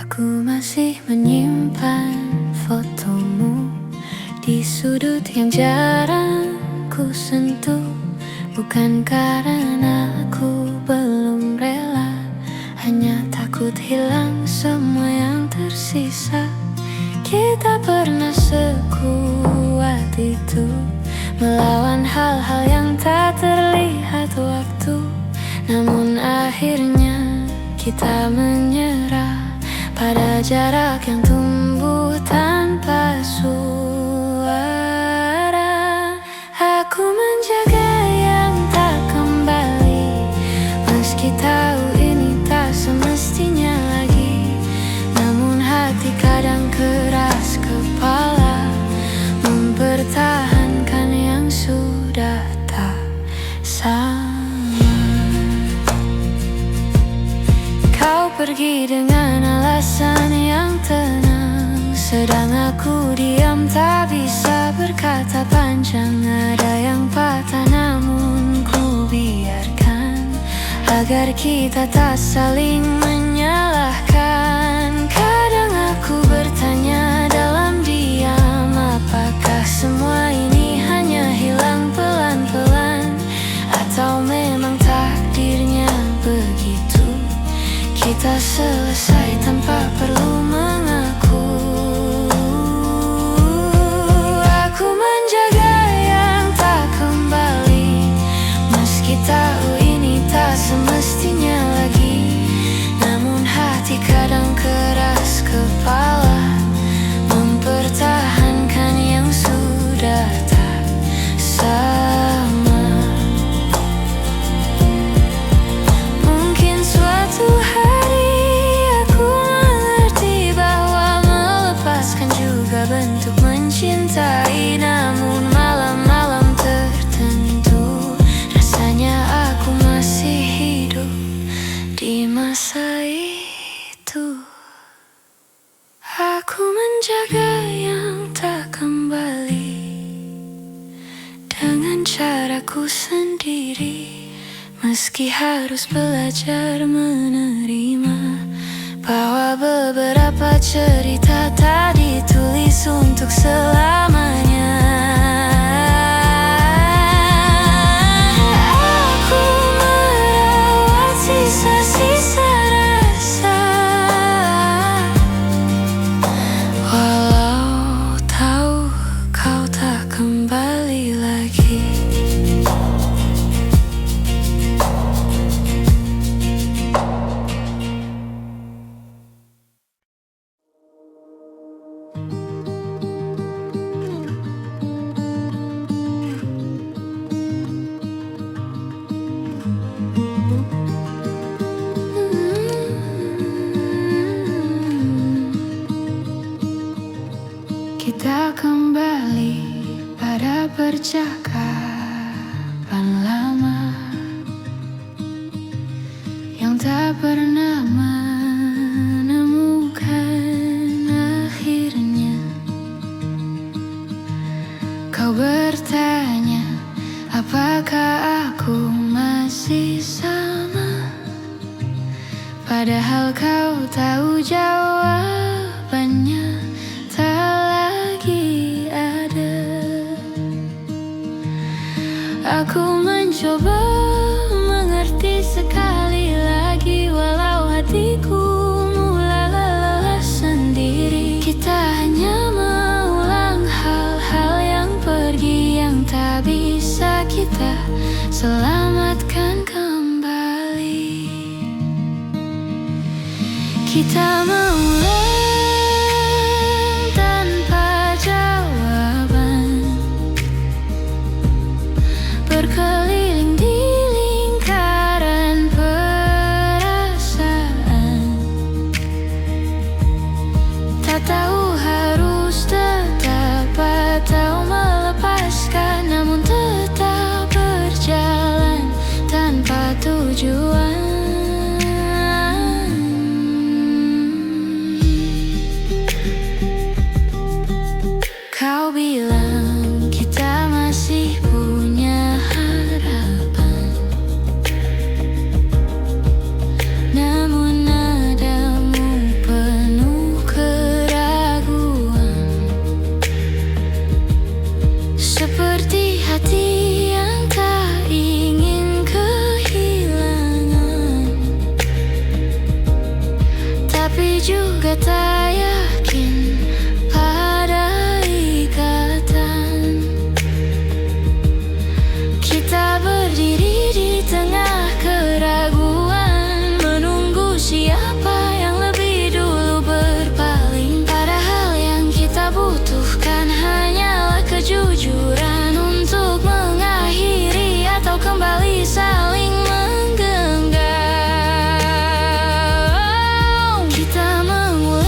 Aku masih menyimpan fotomu di sudut yang jarang ku sentuh. Bukan karena aku belum rela, hanya takut hilang semua yang tersisa. Kita pernah sekuat itu, melawan hal-hal yang tak terlihat waktu. Namun akhirnya kita menyerah pada jarak yang tumbuh tanpa suara. Aku menjaga yang tak kembali, meski tahu ini tak semestinya lagi. Namun hati kadang keras kepala, mempertahankan yang sudah tak sama. Kau pergi dengan alasan yang tenang, sedang aku diam tak bisa berkata panjang. Ada yang patah namun ku biarkan, agar kita tak saling menyalahkan. Kadang aku bertanya dalam diam, apakah semua ini hanya hilang pelan-pelan, atau memang takdirnya begitu? Kita selesai tanpa perlu mengaku. Aku menjaga yang tak kembali, meski tahu ini tak semestinya lagi. Namun hati kadang keras kepala, mempertahankan yang sudah tak sama. Mungkin suatu hari aku mengerti bahwa melepaskan juga bentuk mencintai. Namun malam-malam tertentu rasanya aku masih hidup di masa itu. Aku menjaga yang tak kembali dengan caraku sendiri, meski harus belajar menerima bahwa beberapa cerita tak ditulis untuk selamanya. Aku merawat sisa-sisa rasa, walau tahu kau tak kembali lagi. Kita kembali pada percakapan lama yang tak pernah menemukan akhirnya. Kau bertanya, apakah aku masih sama? Padahal kau tahu jawabannya tak lagi ada. Aku mencoba mengerti sekali lagi, walau hatiku mulai lelah sendiri. Kita hanya mengulang hal-hal yang pergi, yang tak bisa kita selamatkan kembali. Kita mengulang tanpa jawaban, berkeliling di lingkaran perasaan. Tak tahu harus tetap atau melepaskan, namun tetap berjalan tanpa tujuan. tapi juga tak yakin pada ikatan. Kita berdiri di tengah keraguan, menunggu siapa yang lebih dulu berpaling. Padahal yang kita butuhkan hanyalah kejujuran untuk mengakhiri atau kembali saling menggenggam. Kita mengulang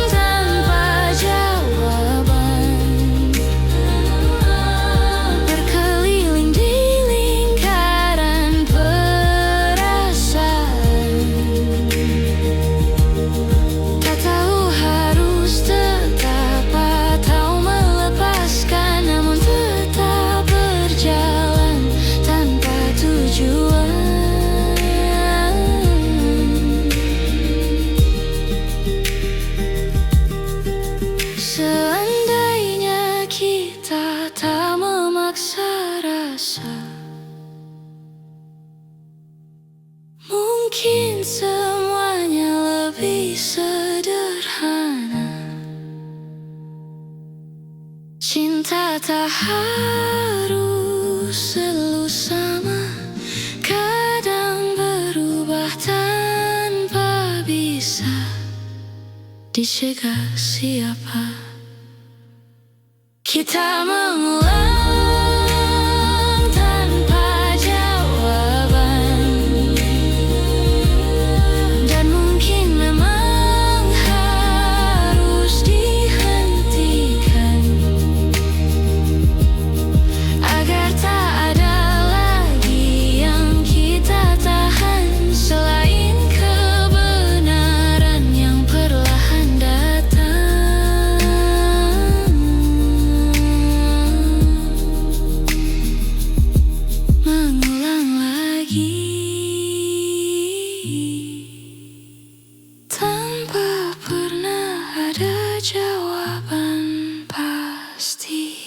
tanpa jawaban, berkeliling di lingkaran perasaan. Tak tahu harus tetap atau melepaskan, namun tetap berjalan tanpa tujuan. Seandainya kita tak memaksa rasa, mungkin semuanya lebih sederhana. Cinta tak harus selalu sama, kadang berubah tanpa bisa dicegah siapa. Kita mengulang tanpa jawaban, dan mungkin memang harus dihentikan agar tak ada lagi yang kita tahan selain kebenaran yang perlahan datang. Mengulang lagi tanpa pernah ada jawaban pasti.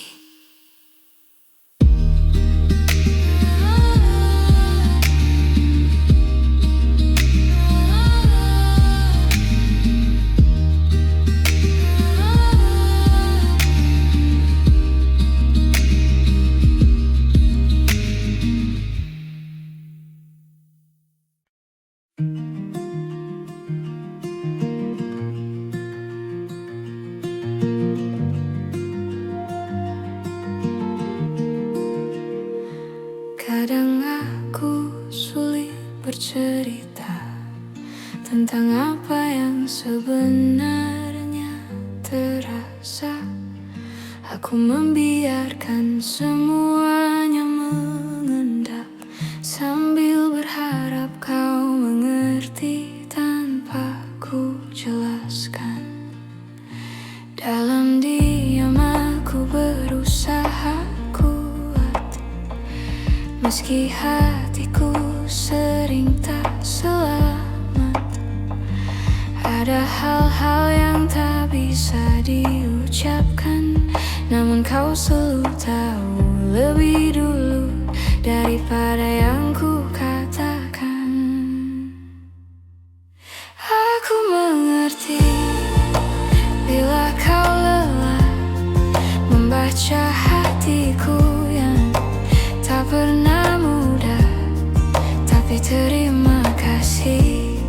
Kadang aku sulit bercerita tentang apa yang sebenarnya terasa. Aku membiarkan semuanya mengendap sambil berharap kau mengerti tanpa ku jelaskan. Dalam diam aku berusaha kuat, meski hatiku sering tak selamat. Ada hal-hal yang tak bisa diucapkan, namun kau selalu tahu lebih dulu daripada yang ku katakan. Aku mengerti bila kau lelah membaca hatiku yang tak pernah mudah. Tapi terima kasih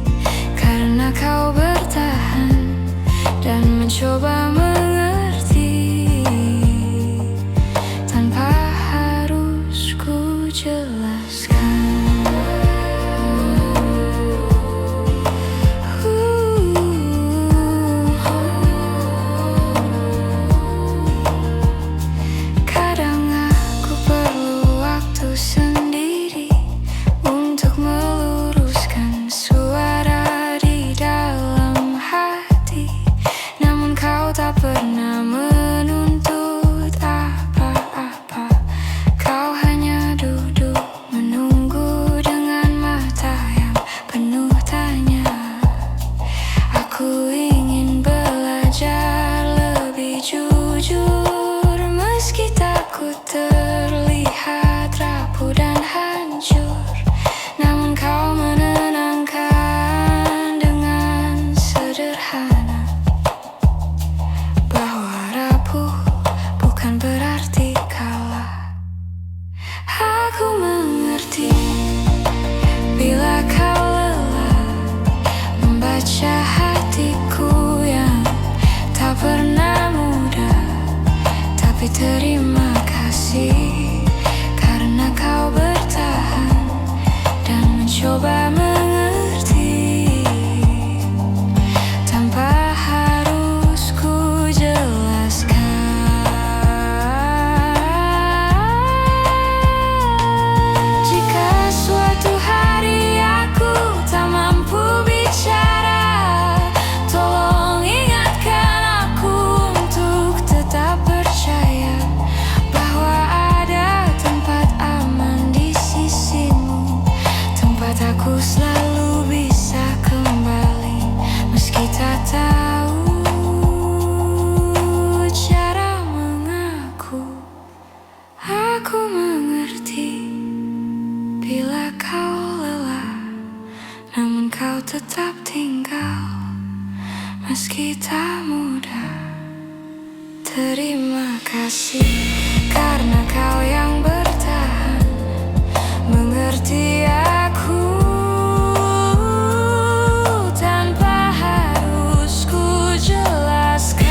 karena kau bertahan dan mencoba mengerti tanpa harus ku jelaskan. Terima kasih karena kau bertahan dan mencoba mengerti tanpa harus ku jelaskan. Jika suatu hari aku tak mampu bicara, tolong ingatkan aku untuk tetap percaya bahwa ada tempat aman di sisimu, tempat aku selalu bisa kembali meski tak tahu cara mengaku. Aku mengerti bila kau lelah, namun kau tetap tinggal meski tak mudah. Terima kasih karena kau yang bertahan mengerti aku tanpa harus ku jelaskan.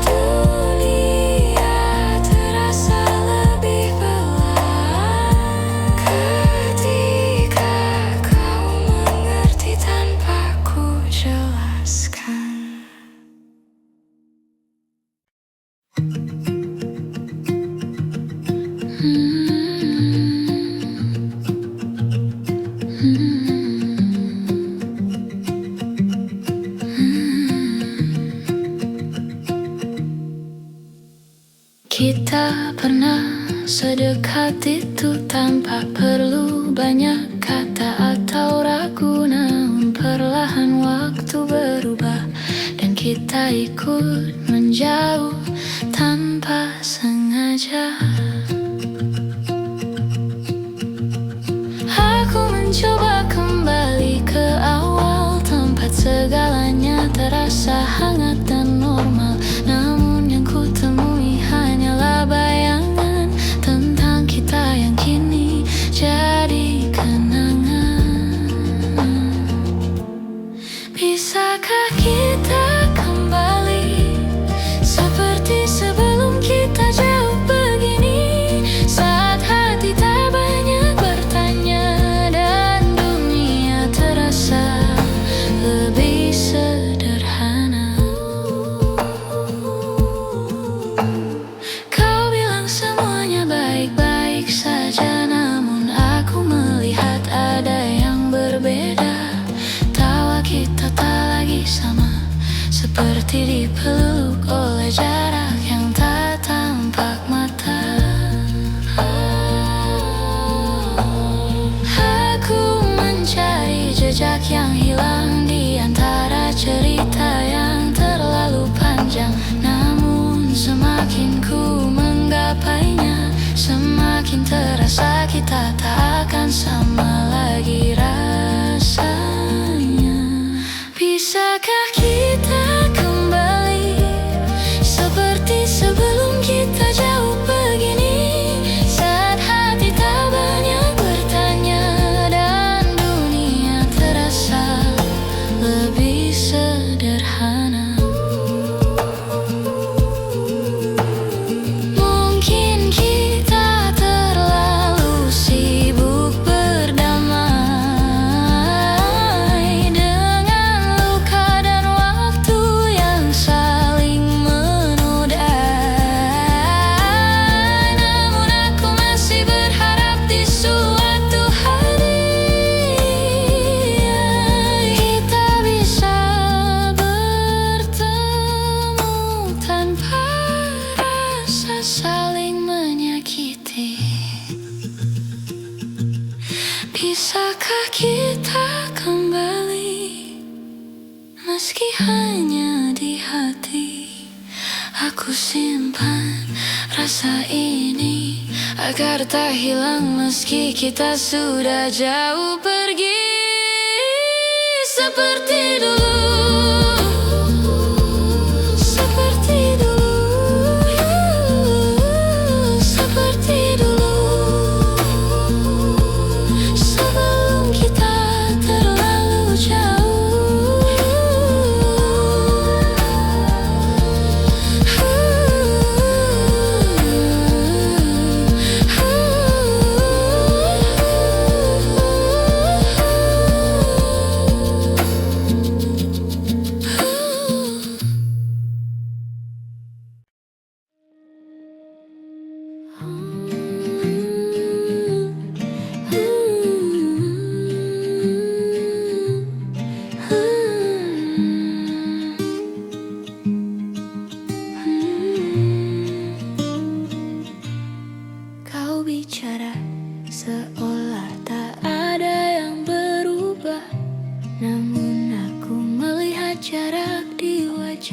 Dunia terasa lebih pelan ketika kau mengerti tanpa ku jelaskan. Kita pernah sedekat itu tanpa perlu banyak kata atau ragu, namun perlahan waktu berubah dan kita ikut menjauh tanpa sengaja. Aku mencoba kembali ke awal, tempat segalanya terasa hangat dan normal, namun yang ku temui hanyalah bayangan tentang kita yang kini jadi kenangan. Bisakah kita kembali seperti sebelum kita jauh begini, saat hati tak banyak bertanya dan dunia terasa lebih sederhana. Kau bilang semuanya baik-baik saja, namun aku melihat ada yang berbeda. Tawa kita tak lagi sama, seperti dipeluk oleh jarak yang tak tampak mata. Aku mencari jejak yang hilang di antara cerita yang terlalu panjang, namun semakin ku menggapainya, semakin terasa kita tak akan sama lagi rasanya. Bisakah kita kembali seperti sebelum kita jauh begini, saat hati tak banyak bertanya dan dunia terasa lebih sederhana. Mungkin kita terlalu sibuk berdamai dengan luka dan waktu yang saling menodai, namun aku masih berharap di suatu hari kita bisa bertemu tanpa rasa saling menyakiti. Bisakah kita kembali meski hanya di hati? Aku simpan rasa ini agar tak hilang meski kita sudah jauh pergi. Seperti dulu, seperti dulu, seperti dulu.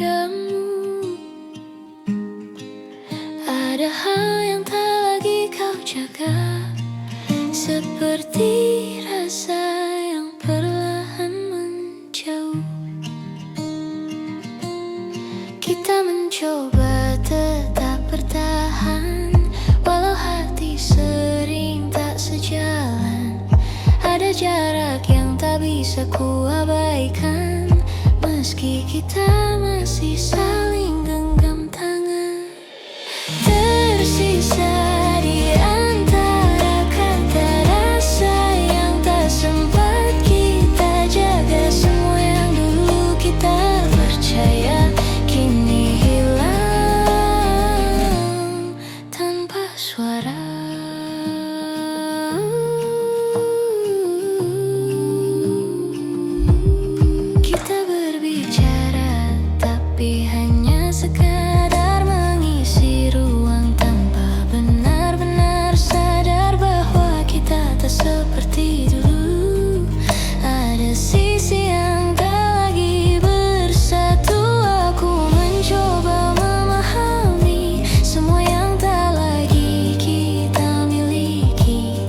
padamu. Ada hal yang tak lagi kau jaga, seperti rasa yang perlahan menjauh. Kita mencoba tetap bertahan, walau hati sering tak sejalan. Ada jarak yang tak bisa ku abaikan, meski kita masih saling genggam tangan. Tersisa di antara kata rasa yang tak sempat kita jaga. Semua yang dulu kita percaya kini hilang tanpa suara. Kita berbicara tapi hanya sekadar mengisi ruang, tanpa benar-benar sadar bahwa kita tak seperti dulu. Ada sisi yang tak lagi bersatu. Aku mencoba memahami semua yang tak lagi kita miliki.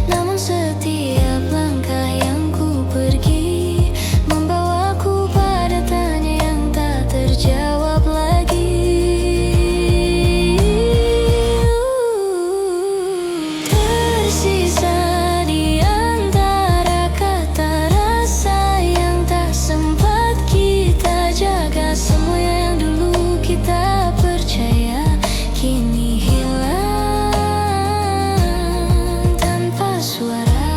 Namun setiap langkah yang ku pergi membawaku pada tanya yang tak terjawab lagi. Tersisa di antara kata rasa yang tak sempat kita jaga. Semua yang dulu kita percaya kini hilang tanpa suara.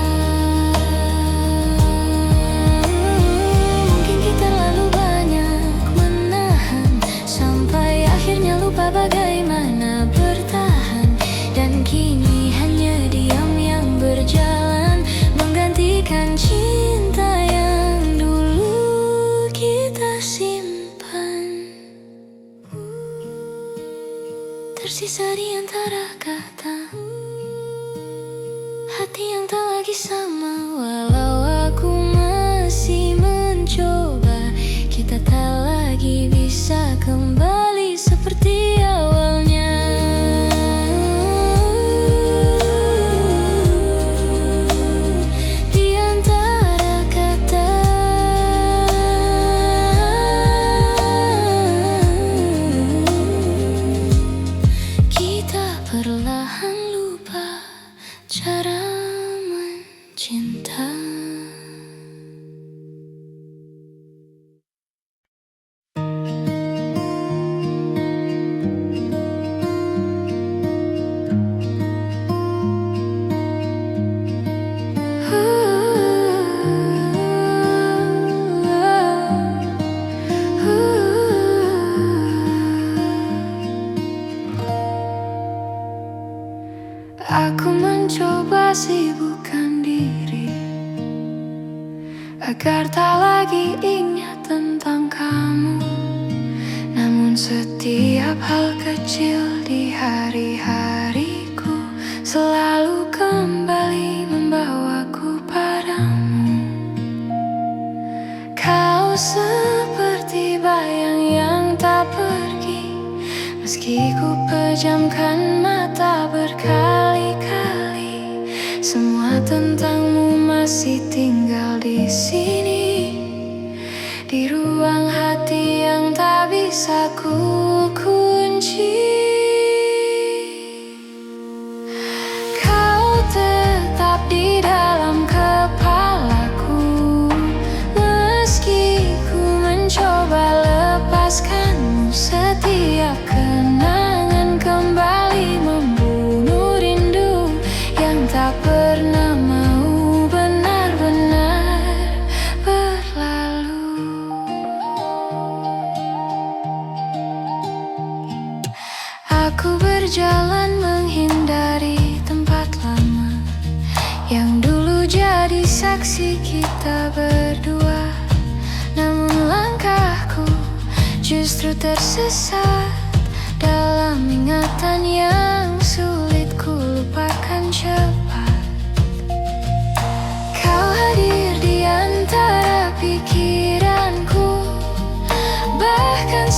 Mungkin kita terlalu banyak menahan, sampai akhirnya lupa bagaimana bertahan. Dan kini hanya diam yang berjalan, menggantikan cinta yang dulu kita simpan. Tersisa di antara kata hati yang tak lagi sama. Walau aku masih mencoba, kita tak lagi bisa kembali seperti awalnya. Di antara kata kita perlahan lupa cara mencinta. Aku mencoba sibukkan diri agar tak lagi ingat tentang kamu. Namun setiap hal kecil di hari-hariku selalu kembali membawaku padamu. Kau seperti bayang yang tak pergi, meski ku pejamkan mata berkali-kali. Semua tentangmu masih tinggal di sini, di ruang hati yang tak bisa ku kunci. Kau tetap di dalam kepalaku, meski ku mencoba lepaskanmu. Setiap kenangan kembali membunuh rindu yang tak pernah mau benar-benar berlalu. Aku berjalan menghindari tempat lama yang dulu jadi saksi kita berdua. Namun langkahku justru tersesat dalam ingatan yang sulit ku lupakan cepat. Kau hadir di antara pikiranku, bahkan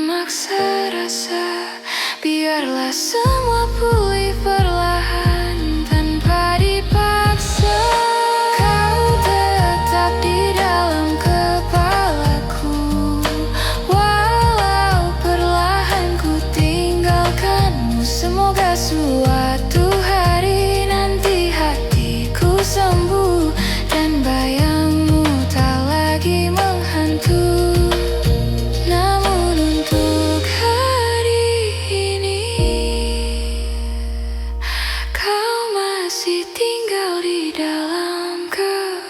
memaksa rasa, biarlah semua pulih perlahan tanpa dipaksa. Kau tetap di dalam kepalaku, walau perlahan ku tinggalkanmu. Semoga suatu hari nanti hatiku sembuh dan bayangmu tak lagi menghantui. Namun untuk hari ini, kau masih tinggal di dalam kepalaku.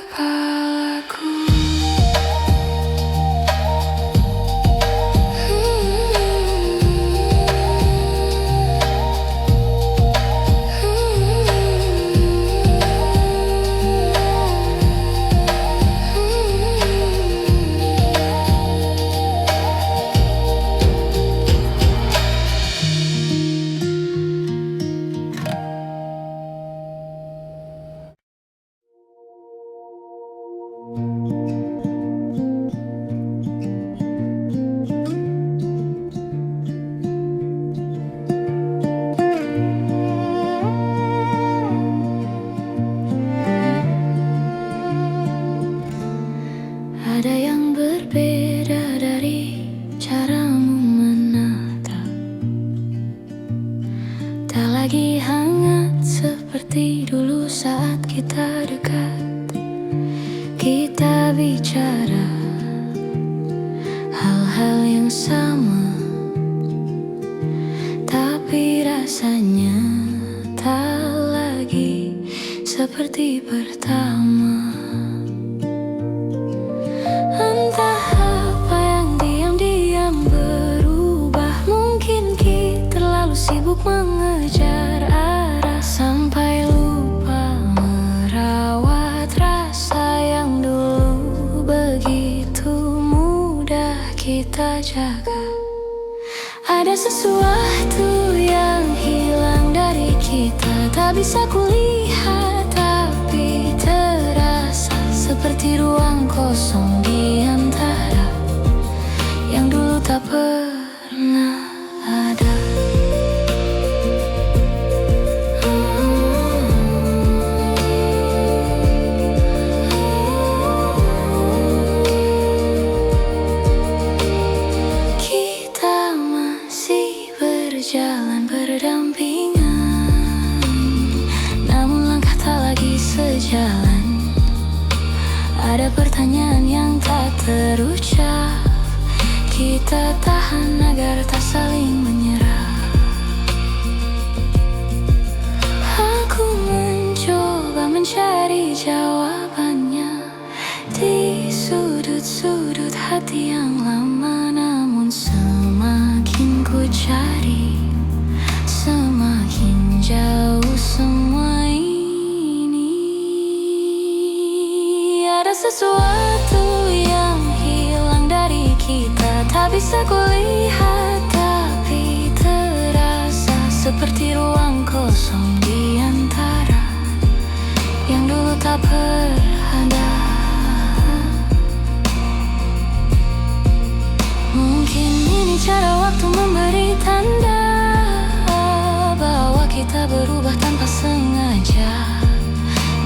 Ada yang berbeda dari caramu menatap, tak lagi hangat seperti dulu saat kita dekat. Kita bicara hal-hal yang sama, tapi rasanya tak lagi seperti pertama. Entah apa yang diam-diam berubah. Mungkin kita terlalu sibuk mengejar arah, sampai lupa merawat rasa yang dulu begitu mudah kita jaga. Ada sesuatu yang hilang dari kita, tak bisa kulihat tapi terasa seperti ruang kosong di antara yang dulu tak pernah ada. Kita masih berjalan berdampingan, namun langkah tak lagi sejalan. Ada pertanyaan yang tak terucap, kita tahan agar tak saling menyerah. Aku mencoba mencari jawabannya di sudut-sudut hati yang lama, namun semakin ku cari, semakin jauh semua ini. Ada sesuatu yang hilang dari kita, tak bisa kulihat tapi terasa seperti ruang kosong di antara yang dulu tak berada. Mungkin ini cara waktu memberi tanda bahwa kita berubah tanpa sengaja.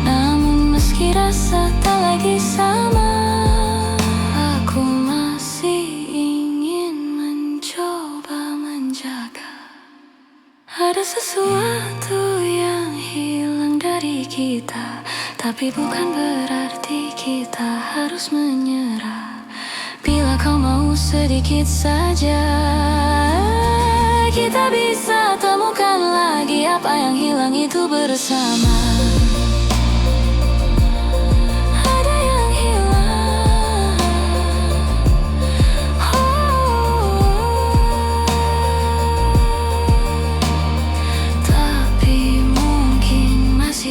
Namun meski rasa tak lagi sama, aku masih ingin mencoba menjaga. Ada sesuatu yang hilang dari kita, tapi bukan berarti kita harus menyerah. Bila kau mau sedikit saja, kita bisa temukan lagi apa yang hilang itu bersama.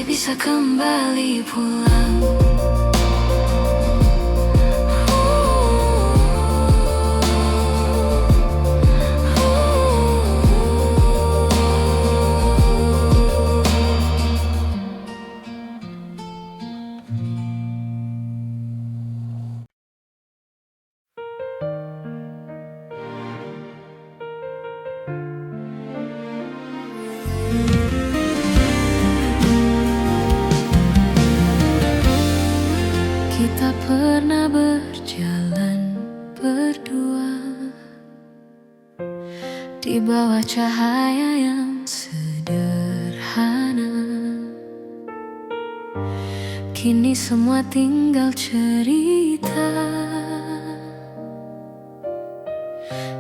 Bisa kembali pulang. di bawah cahaya yang sederhana. Kini semua tinggal cerita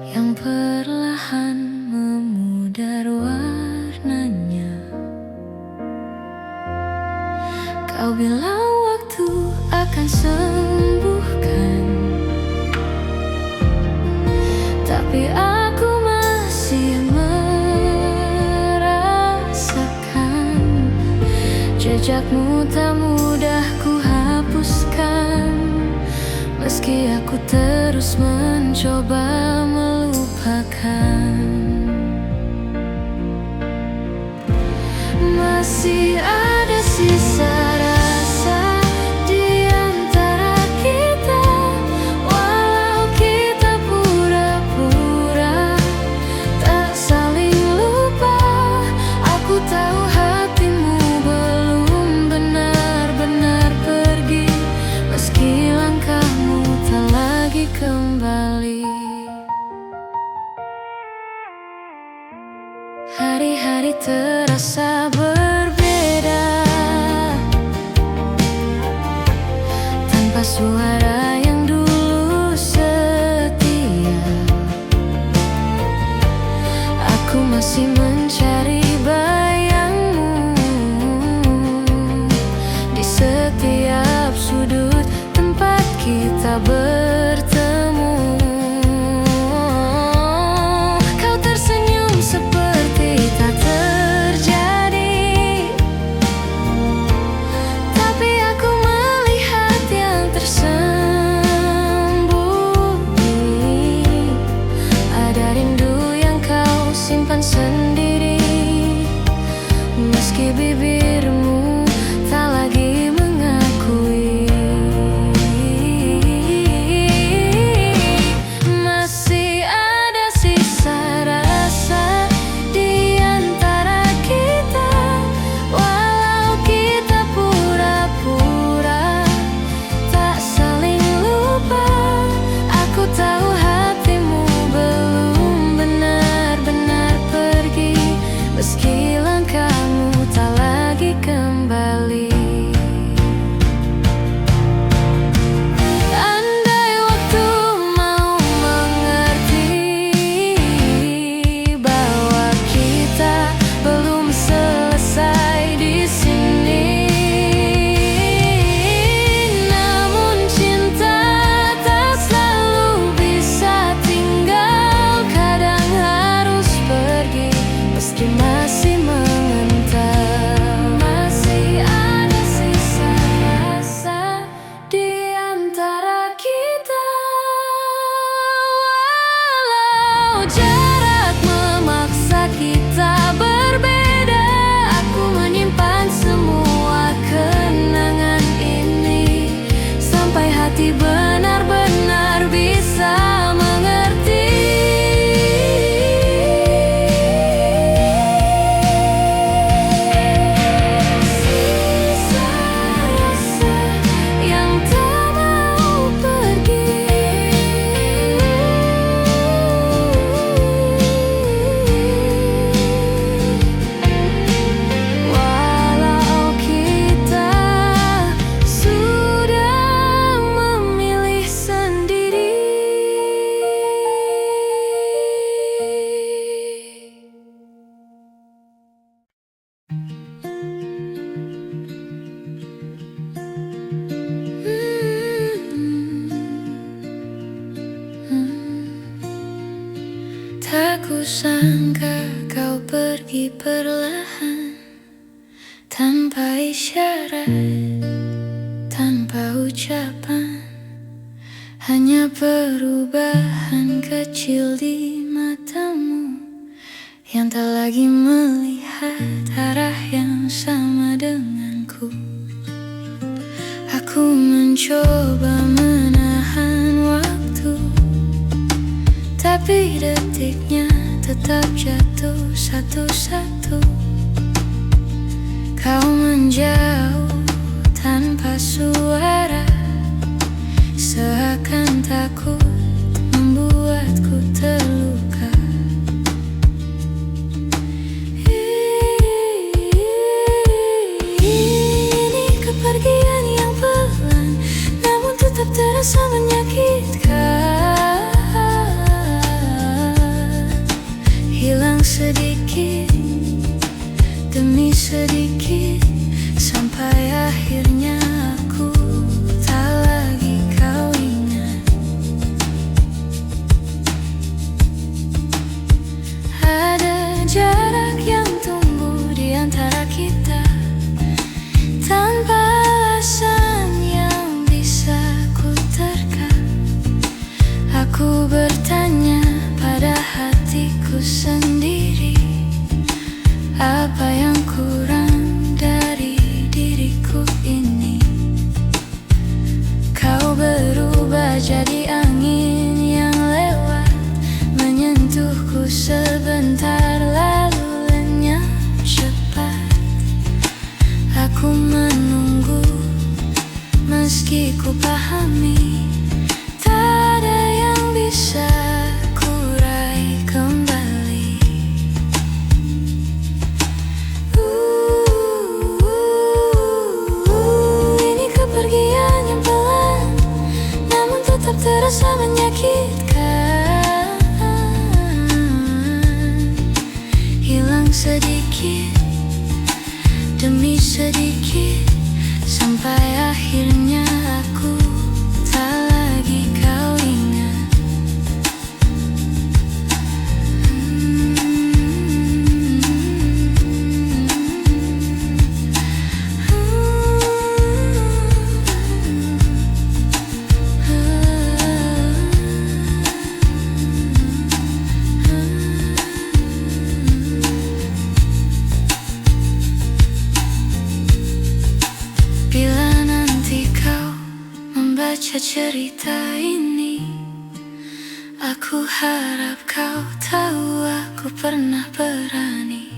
yang perlahan memudar warnanya. Kau bilang waktu akan sembuhkan, tapi aku masih merasakan jejakmu tak mudah ku hapuskan. Meski aku terus mencoba melupakan, masih ada sisa rasa di antara kita. Walau kita pura-pura tak saling lupa, aku tahu hatimu belum benar-benar pergi. Meski langkahmu tak lagi kembali, hari-hari terasa berbeda tanpa suara yang dulu setia. Aku masih mencari bayangmu di setiap sudut tempat kita bertemu. Kau tersenyum seperti tak terjadi, tapi aku melihat yang tersembunyi. Ada rindu yang kau simpan sendiri, meski bibirmu tak lagi mengakui. Masih ada sisa rasa di antara kita. Walau kita pura-pura tak saling lupa, aku tahu hatimu belum benar-benar pergi. Meski langkahmu tak lagi kembali. Andai waktu mau mengerti bahwa kita belum selesai di sini, namun cinta tak selalu bisa tinggal. Kadang harus pergi meski masih mengental. Masih ada sisa rasa di antara kita. Walau jarak memaksa kita berbeda, aku menyimpan semua kenangan ini sampai hati benar-benar bisa mengerti. Sisa rasa yang tak mau pergi. Walau kita sudah memilih sendiri. Tak kusangka kau pergi perlahan, tanpa isyarat, tanpa ucapan. Hanya perubahan kecil di matamu yang tak lagi melihat arah yang sama denganku. Aku mencoba menahan waktu, tapi detiknya tetap jatuh satu-satu. Kau menjauh tanpa suara, seakan takut membuatku terluka. sedikit demi sedikit, sampai akhirnya aku tak lagi kau ingat. Ada jarak yang tumbuh di antara kita, tanpa alasan yang bisa ku terka. Aku bertanya pada hatiku sendiri, apa yang kurang dari diriku ini? Kau berubah jadi angin yang lewat, menyentuhku sebentar lalu lenyap cepat. Aku menunggu meski ku pahami tak ada yang bisa ku raih kembali. Ini kepergian yang pelan, namun tetap terasa menyakitkan. Hilang sedikit demi sedikit, sampai akhirnya aku tak lagi kau ingat. Bila nanti kau membaca cerita ini, aku harap kau tahu aku pernah berani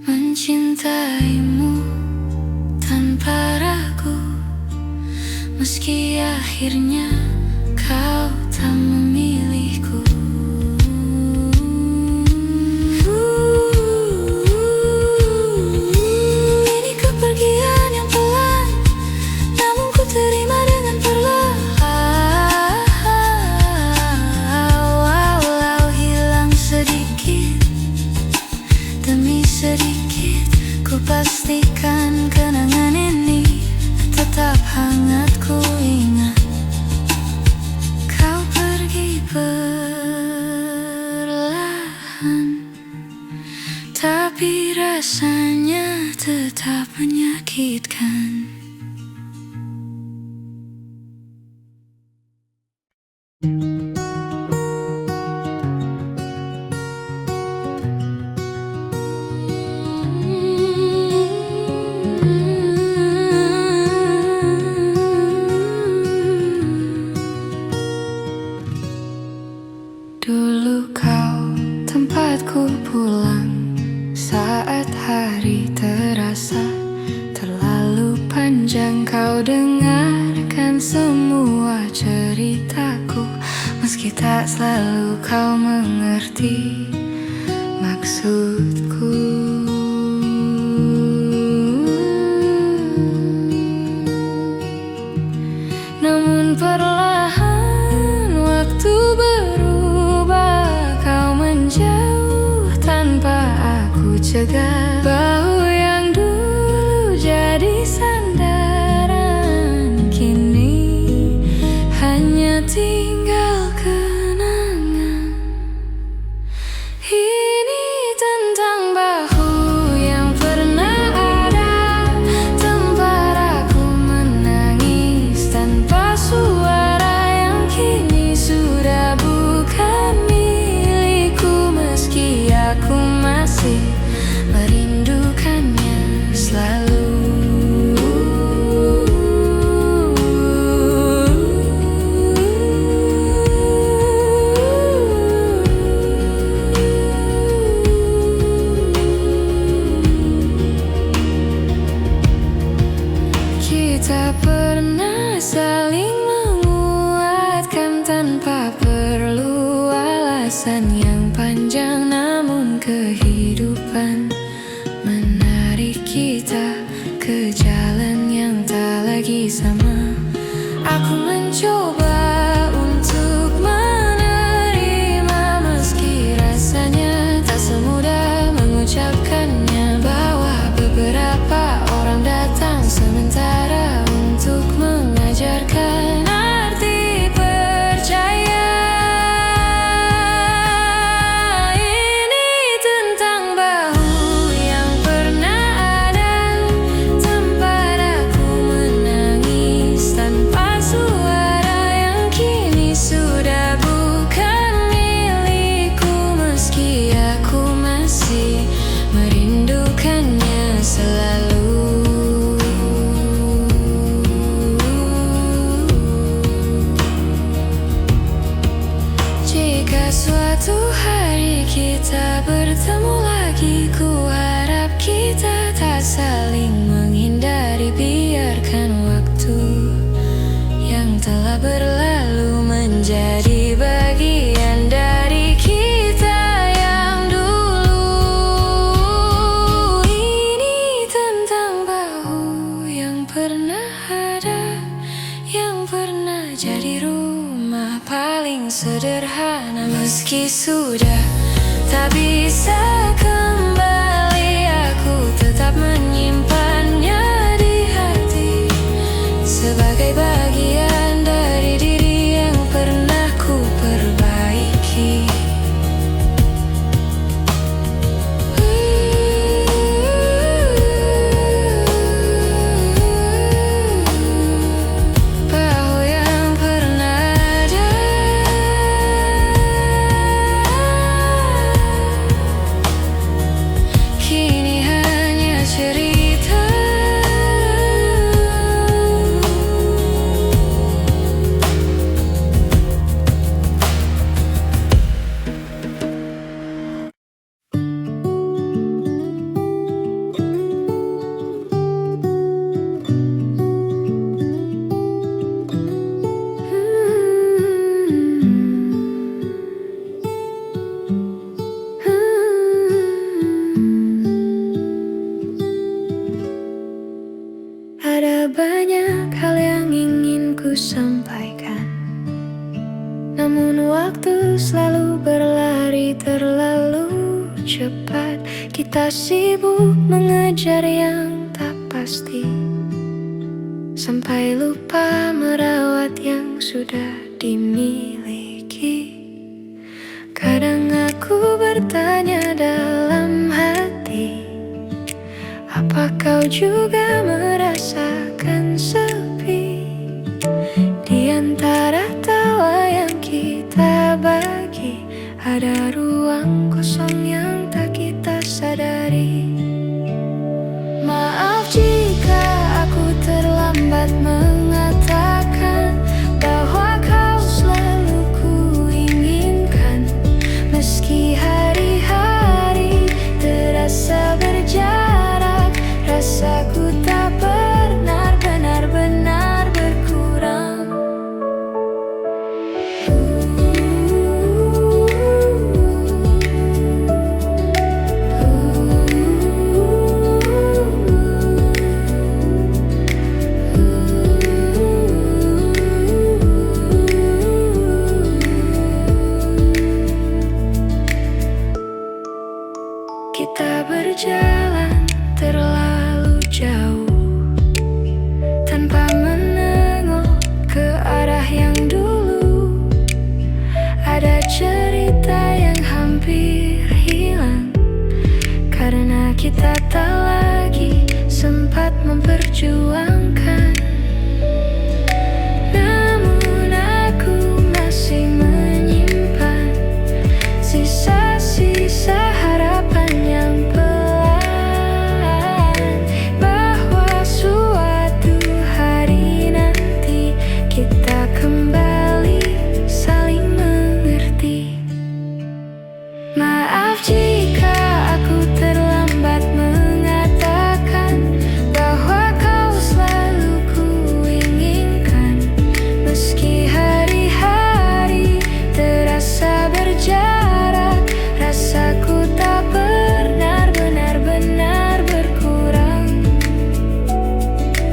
mencintaimu tanpa ragu, meski akhirnya kau tak memilihku. Ini kepergian yang pelan, namun ku terima dengan perlahan. Walau hilang sedikit demi sedikit, ku pastikan kenangan ini tetap hangat ku ingat. Kau pergi perlahan, tapi rasanya tetap menyakitkan. Dulu kau tempatku pulang saat hari terasa terlalu panjang. Kau dengarkan semua ceritaku, meski tak selalu kau mengerti maksudku. Namun perlahan waktu berubah, kau menjauh tanpa aku cegah. Bau yang dulu jadi sandaran, kini hanya tinggal kenangan. Ini tentang bahu yang pernah ada, tempat aku menangis tanpa suara, yang kini sudah bukan milikku, meski aku masih merindukannya selalu. Kita pernah saling menguatkan tanpa perlu alasan yang panjang, namun kehidupan menarik kita ke jalan yang tak lagi sama. Aku mencoba untuk menerima meski rasanya sudah tak bisa kembali. Aku tetap menyimpannya di hati sebagai bagian dari diri yang pernah ku perbaiki. Bahwa yang pernah ada kini hanya cerita. Ada banyak hal yang ingin ku sampaikan, namun waktu selalu berlari terlalu cepat. Kita sibuk mengejar yang tak pasti, sampai lupa merawat yang sudah dimiliki. Kadang aku bertanya dalam hati, apa kau juga merasakan sepi? Di antara tawa yang kita bagi, ada ruang kosong yang tak kita sadari. Maaf jika aku terlambat mengatakan bahwa kau selalu ku inginkan. Meski hari-hari terasa berjarak, rasaku tak pernah benar-benar berkurang. Kita berjalan terlalu jauh tanpa menengok ke arah yang dulu. Ada cerita yang hampir hilang karena kita tak lagi sempat memperjuangkan. Namun aku masih menyimpan sisa-sisa harapan yang pelan, bahwa suatu hari nanti kita kembali saling mengerti. Maaf jika aku terlambat mengatakan bahwa kau selalu ku inginkan. Meski hari-hari terasa berjarak, rasaku tak pernah benar-benar berkurang.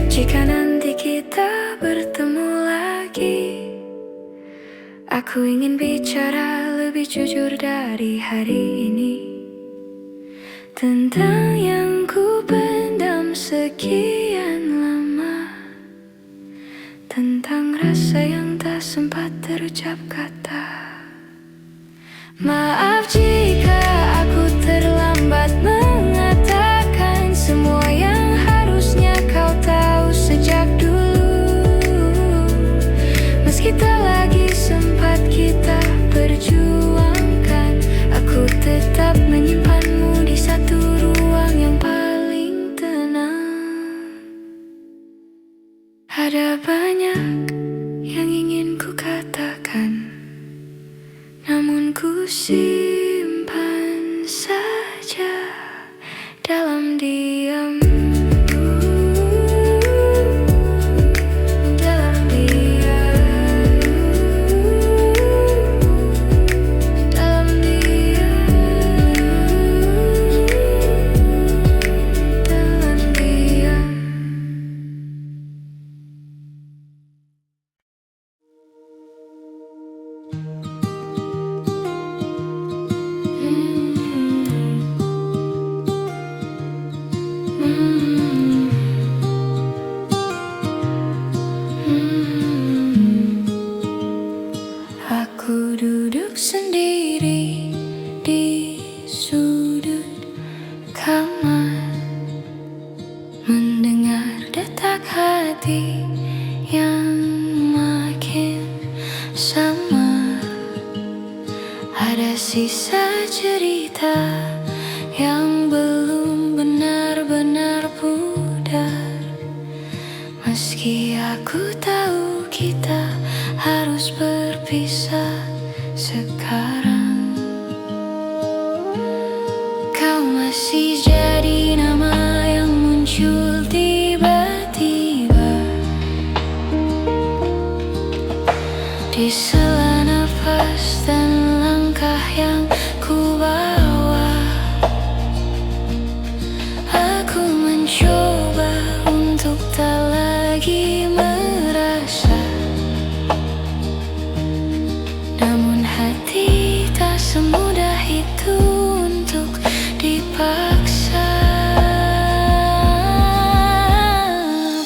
Jika nanti kita bertemu lagi, aku ingin bicara lebih jujur dari hari ini, tentang yang ku pendam sekian lama, tentang rasa yang tak sempat terucap kata. Maaf jika aku terlambat mengatakan semua yang harusnya kau tahu sejak dulu. Meski tak lagi sempat kita perjuangkan, aku tetap menyimpanmu di satu ruang yang paling tenang. Ada banyak yang ingin ku katakan, namun ku simpan cerita yang belum benar-benar pudar. Meski aku tahu kita harus berpisah sekarang, kau masih jadi nama yang muncul tiba-tiba di sela nafas dan langkah yang ku bawa. Aku mencoba untuk tak lagi merasa, namun hati tak semudah itu untuk dipaksa.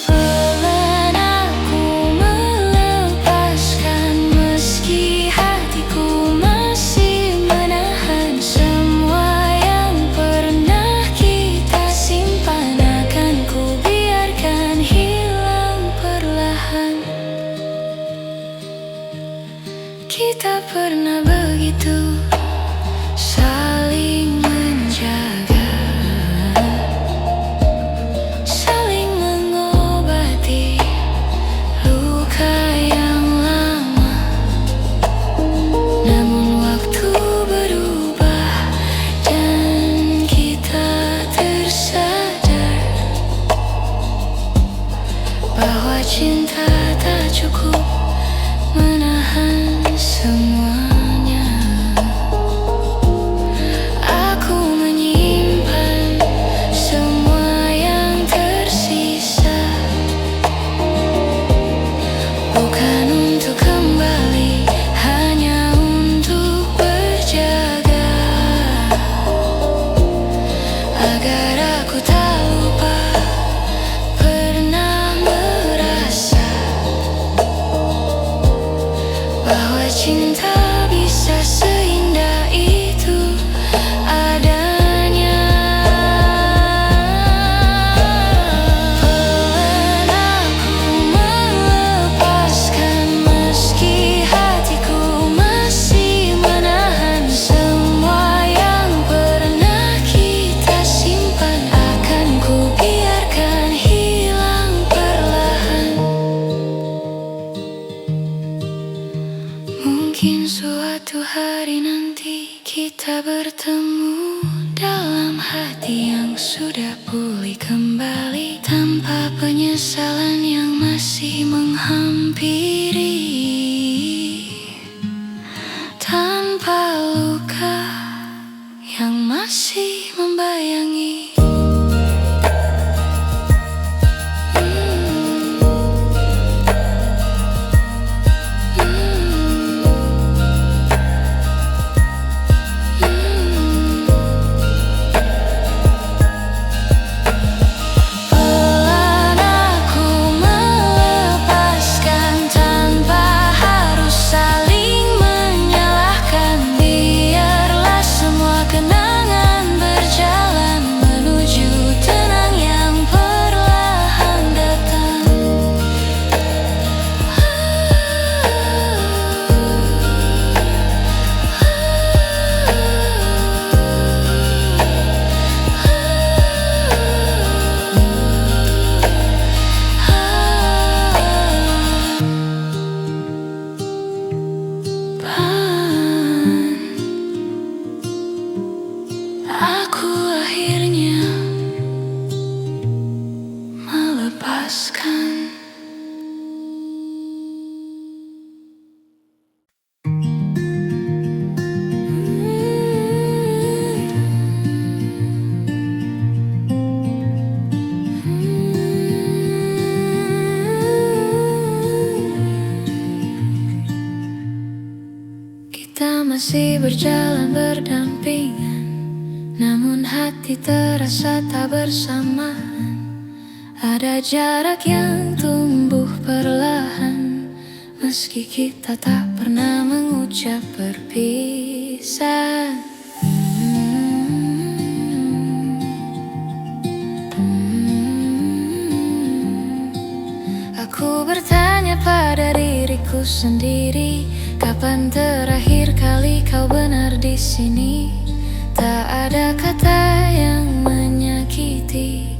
Pelan aku melepaskan, meski hatiku masih menahan semua yang pernah kita simpan. Akan ku biarkan hilang perlahan. Kita pernah begitu saling menjaga, saling mengobati luka yang lama. Namun waktu berubah dan kita tersadar bahwa cinta tak cukup menahan semuanya. Aku menyimpan semua yang tersisa, bukan untuk kembali, hanya untuk berjaga, agar aku tak lupa pernah merasa bahwa cinta bisa seindah itu adanya. Pelan aku melepaskan, meski hatiku masih menahan semua yang pernah kita simpan. Akan ku biarkan hilang perlahan. Mungkin suatu hari nanti kita bertemu dalam hati yang sudah pulih kembali, tanpa penyesalan yang masih menghampiri, tanpa luka yang masih membayangi. Aku akhirnya melepaskan. Kita masih berjalan berdampingan, namun hati terasa tak bersamaan. Ada jarak yang tumbuh perlahan, meski kita tak pernah mengucap berpisah. Aku bertanya pada diriku sendiri, kapan terakhir kali kau benar di sini? kata yang menyakiti,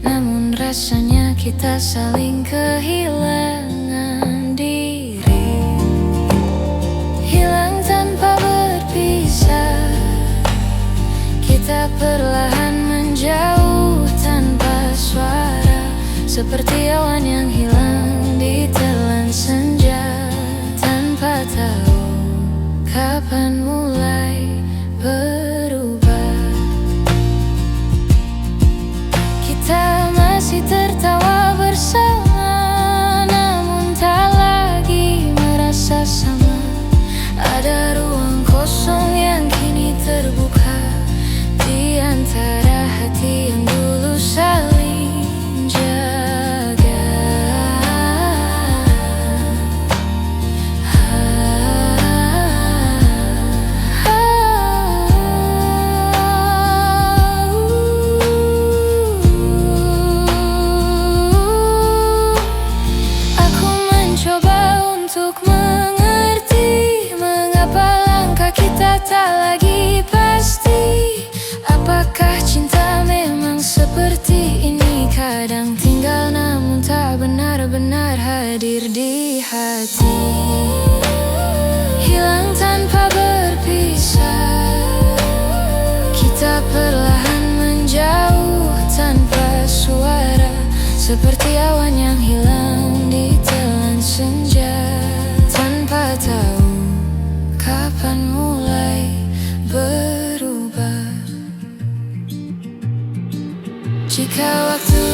namun rasanya kita saling kehilangan diri. Hilang tanpa berpisah, kita perlahan menjauh tanpa suara, seperti awan yang hilang di telan senja, tanpa tahu kapan mulai berubah. Kita masih tertawa bersama, namun tak lagi merasa sama. Ada ruang kosong yang kini terbuka di antara hati yang dulu saling jaga. Aku mencoba untuk mengerti mengapa langkah kita tak lagi pasti. Apakah cinta memang seperti ini? Kadang tinggal namun tak benar-benar hadir di hati. Hilang tanpa berpisah, kita perlahan menjauh tanpa suara, seperti awan yang hilang di telan senja, tanpa tahu kapan mulai berubah. Jika waktu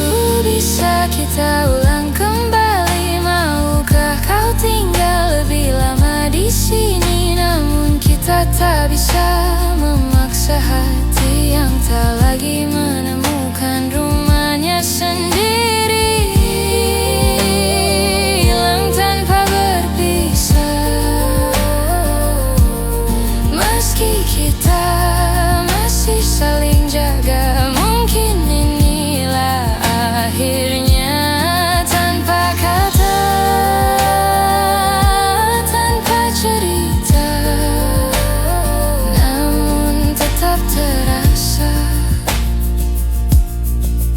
bisa kita ulang kembali, maukah kau tinggal lebih lama di sini? Namun kita tak bisa memaksa hati yang tak lagi menemukan rumahnya sendiri. Hilang tanpa berpisah, meski kita masih saling jaga. Mungkin inilah akhirnya, tanpa kata, tanpa cerita, namun tetap terasa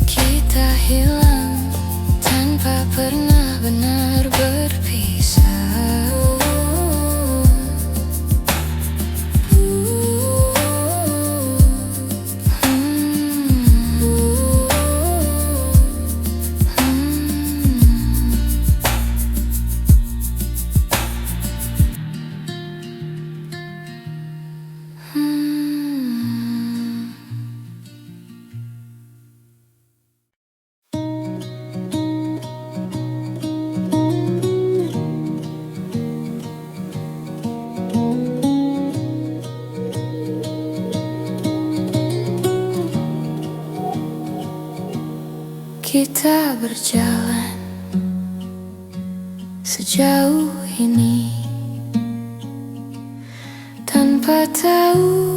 kita hilang tanpa pernah benar berpisah. Kita berjalan sejauh ini tanpa tahu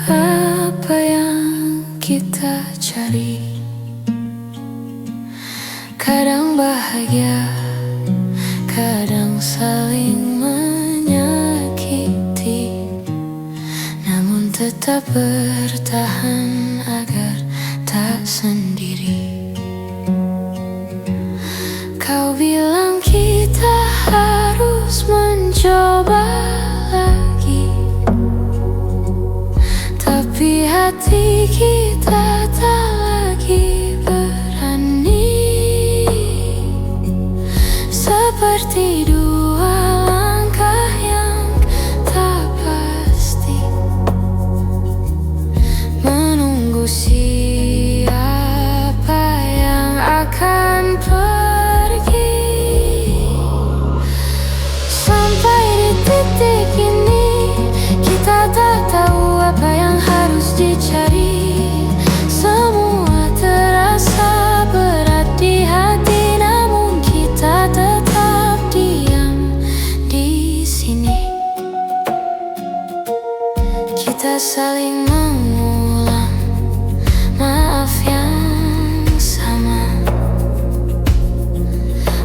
apa yang kita cari. Kadang bahagia, kadang saling menyakiti, namun tetap bertahan agar tak sendiri. Kau bilang kita harus mencoba lagi, tapi hati kita tak lagi berani. Seperti dua langkah yang tak pasti, menunggu siapa yang akan pergi. Sampai di titik ini, kita tak tahu apa yang harus dicari. Semua terasa berat di hati, namun kita tetap diam di sini. Kita saling mengulang maaf yang sama,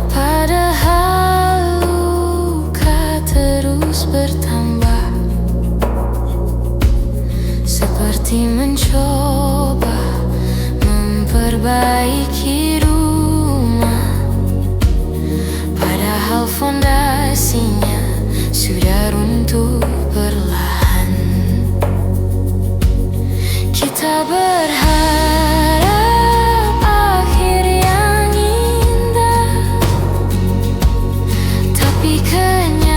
padahal luka terus bertambah. Seperti seperti mencoba memperbaiki rumah, padahal fondasinya sudah runtuh perlahan. Kita berharap akhir yang indah, tapi kenyataan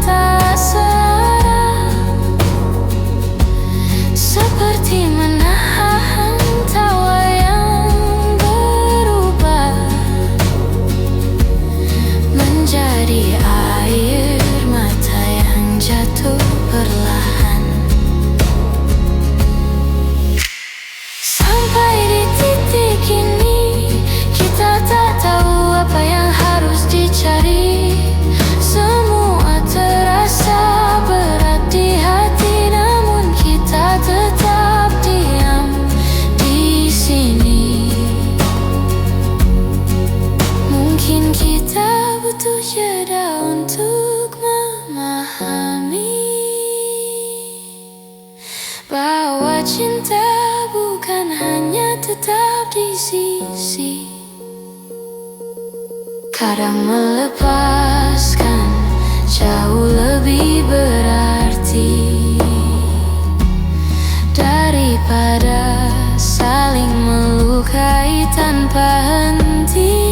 tak serah, seperti menahan tawa yang berubah menjadi air mata yang jatuh perlahan. Sampai di titik ini, kita tak tahu apa yang harus dicari. Semua terasa berat di hati, namun kita tetap diam di sini. Mungkin kita butuh jeda untuk memahami bahwa cinta bukan hanya tetap di sisi. Kadang melepaskan jauh lebih berarti daripada saling melukai tanpa henti.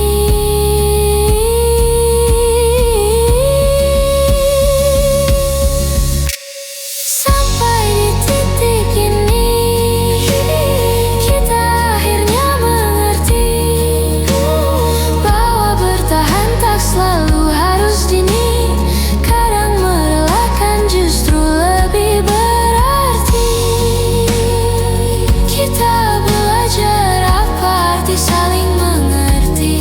Sampai di titik ini, kita akhirnya mengerti bahwa bertahan tak selalu harus dini. Kadang merelakan justru lebih berarti. Kita belajar apa arti saling mengerti.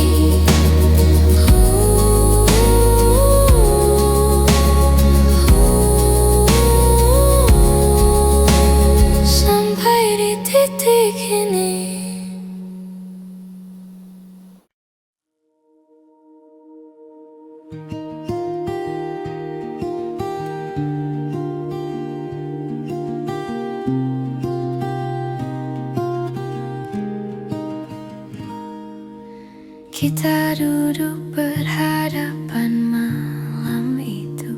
Sampai di titik ini. Kita duduk berhadapan malam itu,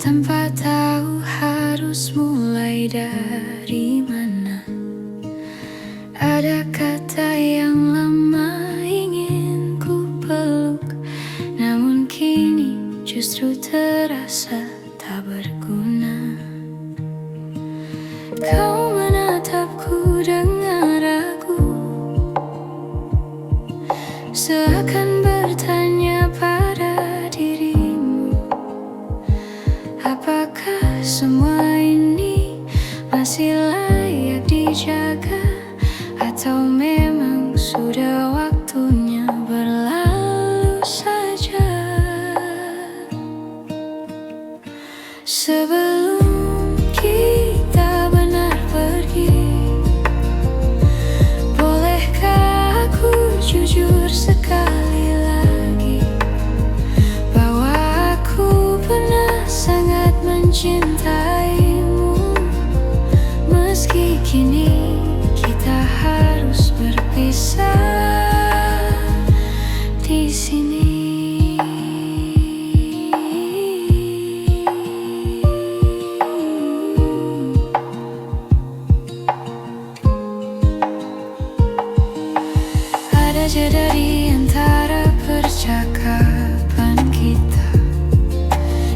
tanpa tahu harus mulai dari mana. Ada kata yang lama ingin ku peluk, namun kini justru terasa tak berguna. Kau menatapku dengan ragu, seakan bertanya pada dirimu, apakah semua ini masih layak dijaga, atau memang sudah waktunya berlalu saja. Sebelum kita benar pergi, bolehkah aku jujur sekali lagi bahwa aku pernah sangat mencintaimu, meski kini kita harus berpisah di sini. Ada jeda di antara percakapan kita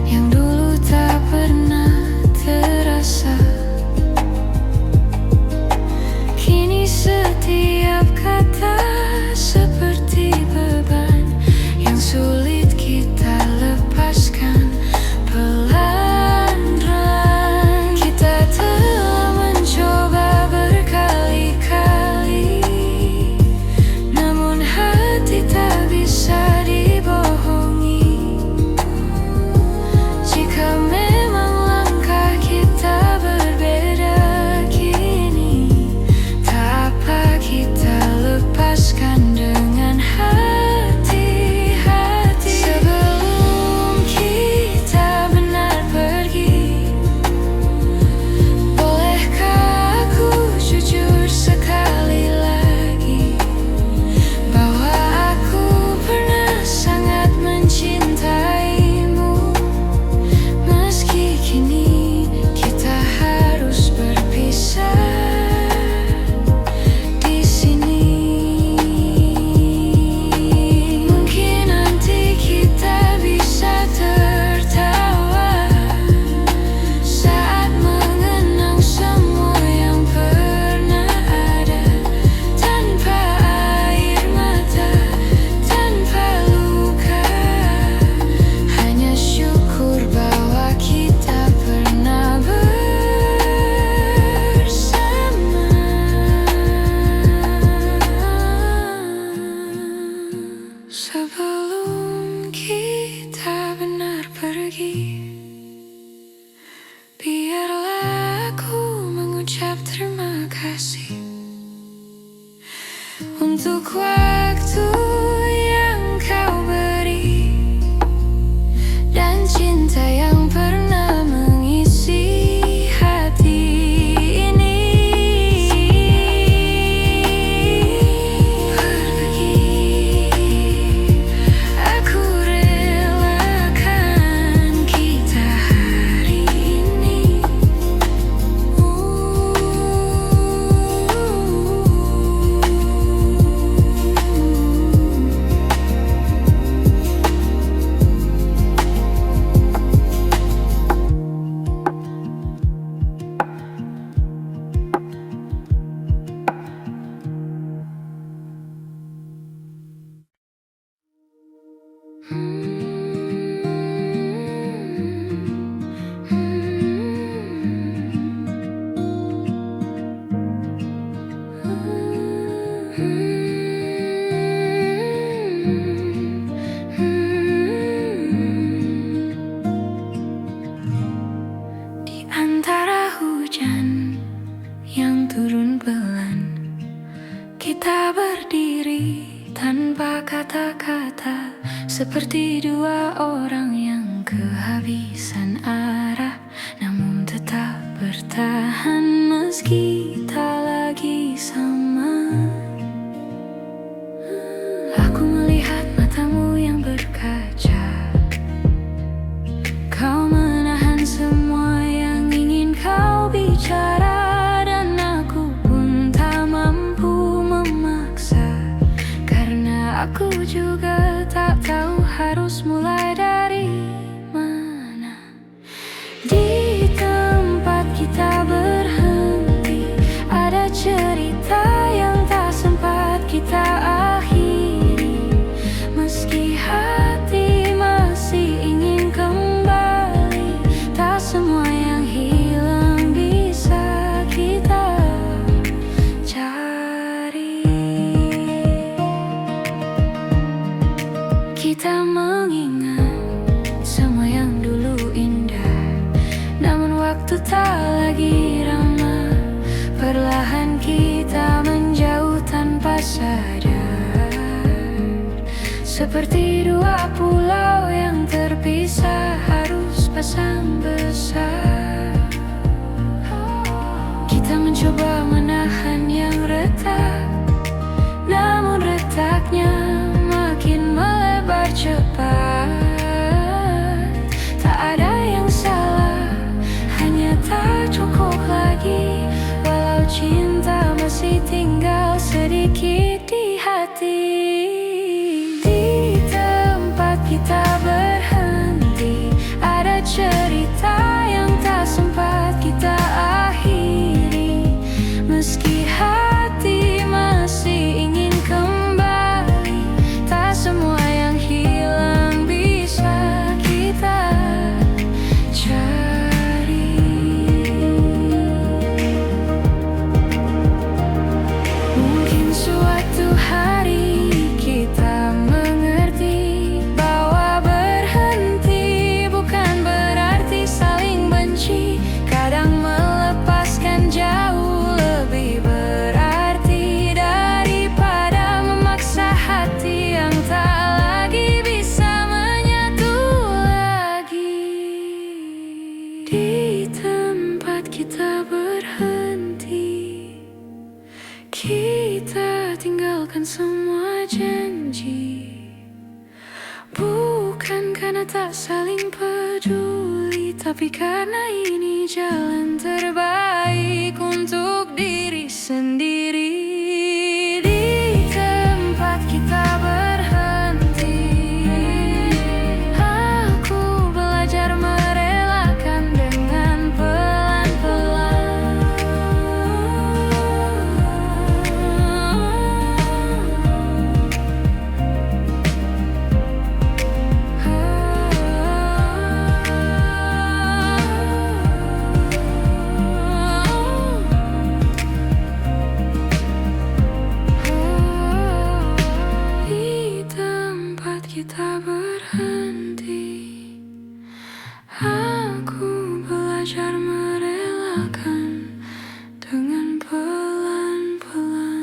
yang dulu tak pernah terasa. Di antara hujan yang turun pelan, kita berdiri tanpa kata-kata, seperti dua orang yang kehabisan arah, namun tetap bertahan meski tak lagi sama. Aku melihat matamu yang berkaca, kau menahan semua yang ingin kau bicara, dan aku pun tak mampu memaksa, karena aku juga tak tahu harus mulai dari mana. Di tempat kita berhenti, ada cerita yang tak sempat kita akhiri, meski hati masih ingin kembali. Tak semua yang hilang bisa kita cari. Kita mengingat semua yang dulu indah, namun waktu tak lagi ramah. Perlahan kita menjauh tanpa sadar, seperti dua pulau yang terpisah harus pasang besar. Kita mencoba menahan yang retak, namun retaknya makin melebar cepat. Tak ada yang salah, hanya tak cukup lagi, walau cinta masih tinggal sedikit di hati. Di tempat kita berhenti, ada cerita yang tak sempat kita akhiri, meski hati masih ingin kembali. Tak semua yang hilang bisa kita cari. Mungkin suatu hari kita mengerti bahwa berhenti bukan berarti saling benci. Kadang melepaskan jauh lebih berarti daripada memaksa hati yang tak lagi bisa menyatu lagi. Di tempat kita berhenti, kita tinggalkan semua janji, bukan karena tak saling peduli, tapi karena ini jalan terbaik untuk diri sendiri. Di tempat kita berhenti, aku belajar merelakan dengan pelan-pelan. Di tempat kita berhenti, aku belajar merelakan dengan pelan-pelan.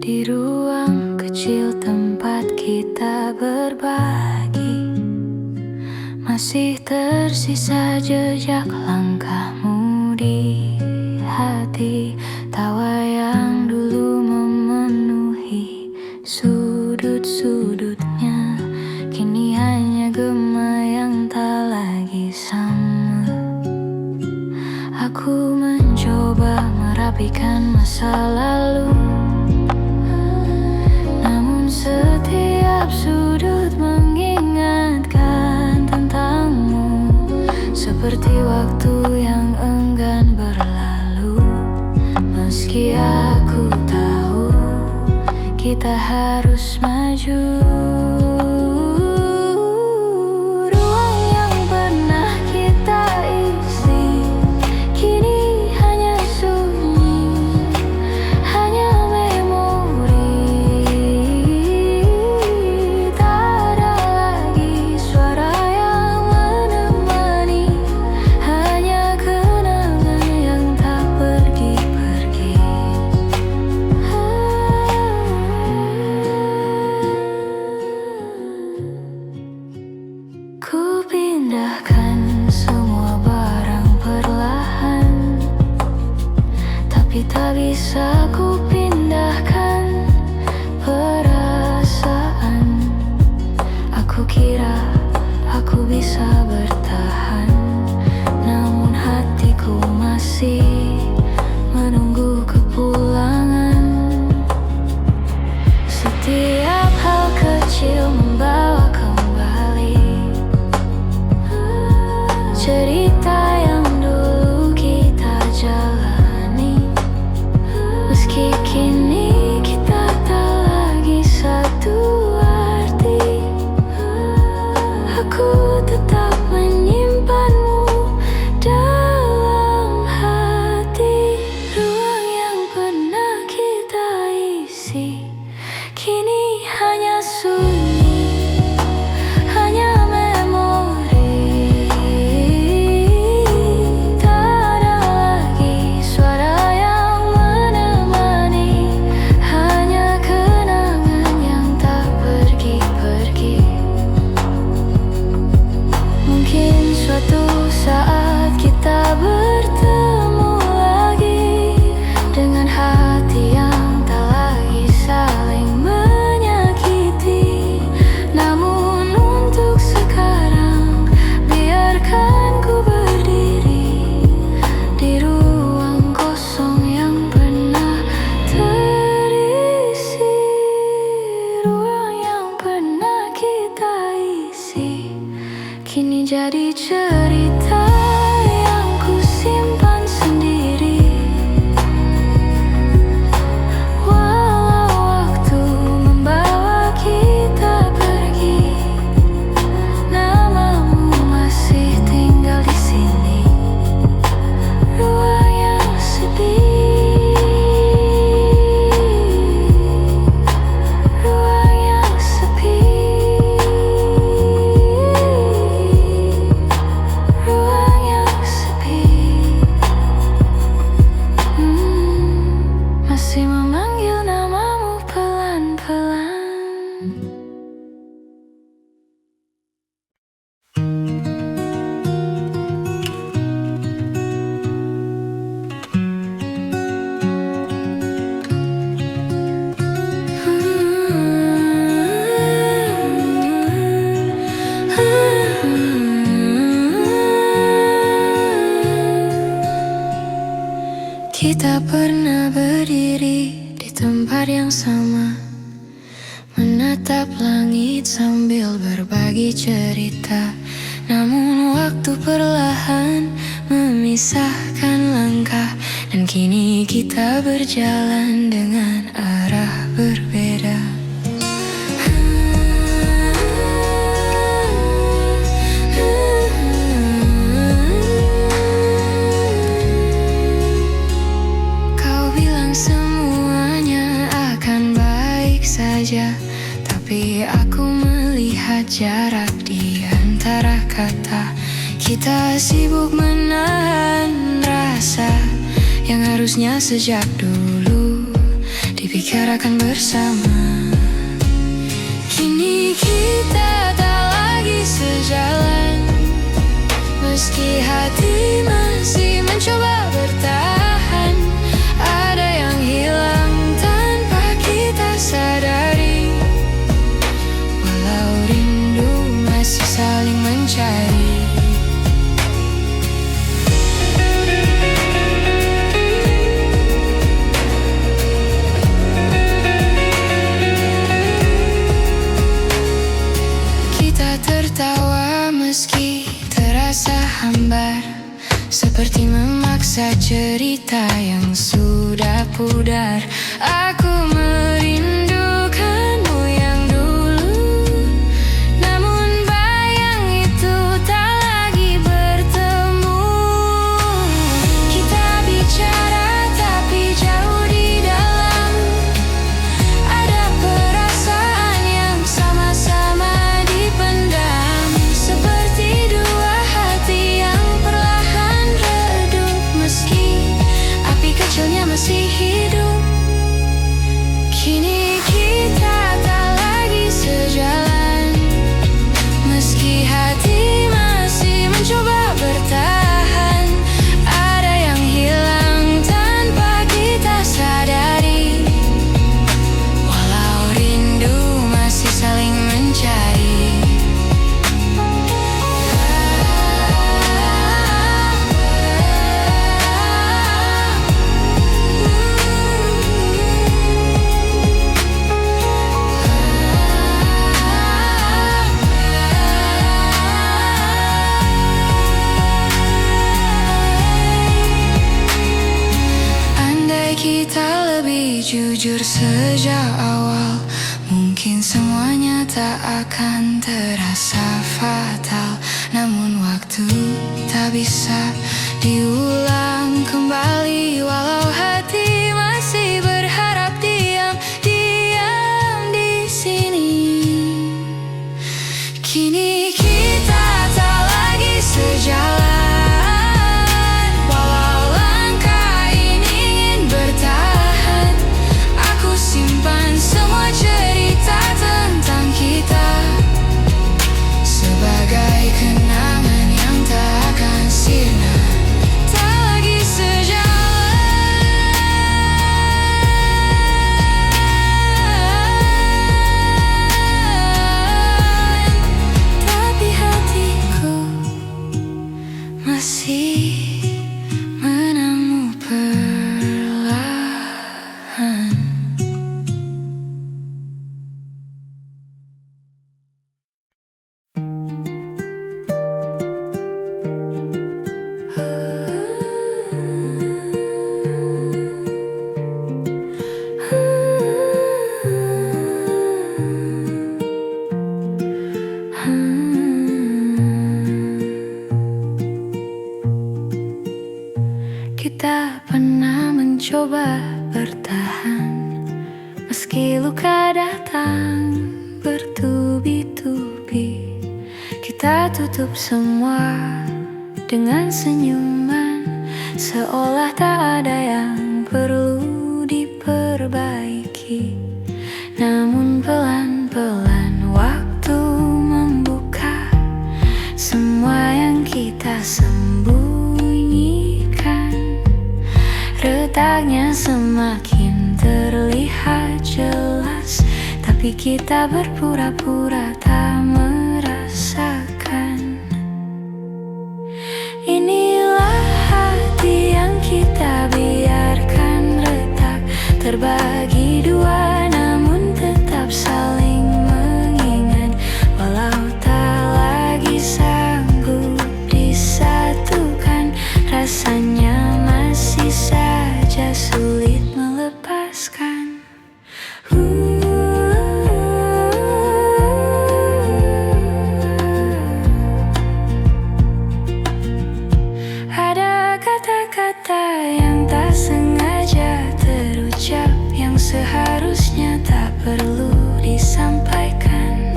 Di ruang kecil tempat kita berbagi, masih tersisa jejak langkahmu di hati. Tawa yang dulu memenuhi sudut-sudutnya, kini hanya gema yang tak lagi sama. Aku mencoba merapikan masa lalu, namun setiap sudut mengingatkan tentangmu, seperti waktu yang enggan berlalu. Meski aku tahu kita harus maju, ruang yang pernah kita isi tak bisa ku pindahkan perasaan. Aku kira aku bisa bertahan, namun hatiku masih menunggu kepulangan. Setiap hal kecil membawa kembali cerita yang dulu kita jalani. Meski kini kita tak lagi satu arti, aku tetap menyimpanmu dalam hati. Ruang yang pernah kita isi kini hanya sunyi, hanya memori. Tak ada lagi suara yang menemani, hanya kenangan yang tak pergi-pergi. Mungkin suatu saat kita bertemu lagi dengan hati yang tak lagi saling menyakiti. Namun untuk sekarang, biarkan ku berdiri di ruang kosong yang pernah terisi. Ruang yang pernah kita isi kini jadi cerita yang ku simpan sendiri. Walau waktu membawa kita pergi, namamu masih tinggal di sini. Ruang yang sepi, ruang yang sepi, ruang yang sepi. Masih memanggil namamu pelan-pelan. Kita pernah berdiri di tempat yang sama, menatap langit sambil berbagi cerita. Namun waktu perlahan memisahkan langkah, dan kini kita berjalan dengan arah berbeda. Kau bilang semuanya akan baik saja, tapi aku melihat jarak di antara kata. Kita sibuk menahan rasa yang harusnya sejak dulu dibicarakan bersama. Kini kita tak lagi sejalan, meski hati masih mencoba bertahan. Ada yang hilang tanpa kita sadari, walau rindu masih saling mencari. Kita tertawa meski terasa hambar, seperti memaksa cerita yang sudah pudar. Aku merindukanmu yang dulu, namun bayang itu tak lagi bertemu. Kita bicara tapi jauh di dalam, ada perasaan yang sama-sama dipendam, seperti dua hati yang perlahan redup. Meski api kecilnya masih hidup, kini jujur sejak awal, mungkin semuanya tak akan terasa fatal. Namun waktu tak bisa diulang kembali, walau hati masih berharap diam di sini. Kini kita tak lagi sejalan, walau langkah ini ingin bertahan. Aku simpan semua cerita tentang kita sebagai kenangan yang tak akan sirna. Tak lagi sejalan, tapi hatiku masih menangmu perlahan. Kita pernah mencoba bertahan, meski luka datang bertubi-tubi. Kita tutup semua dengan senyuman, seolah tak ada yang perlu diperbaiki. Namun pelan-pelan waktu membuka semua yang kita sembunyikan. Retaknya semakin terlihat jelas, tapi kita berpura-pura tak merasakan. Inilah hati yang kita biarkan retak, terbagi dua namun tetap saling mengingat. Walau tak lagi sanggup disatukan, rasanya masih saja sulit melepaskan. Ada kata-kata yang tak sengaja terucap, yang seharusnya tak perlu disampaikan,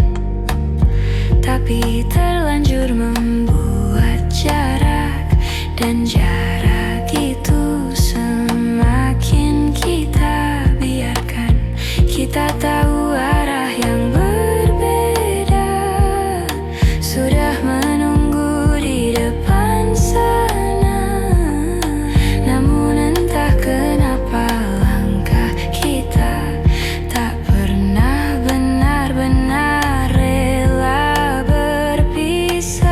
tapi terlanjur membuat jarak. Dan jarak itu semakin kita biarkan. Kita tahu arah yang berbeda, sudah menunggu di depan sana. Namun entah kenapa langkah kita tak pernah benar-benar rela berpisah.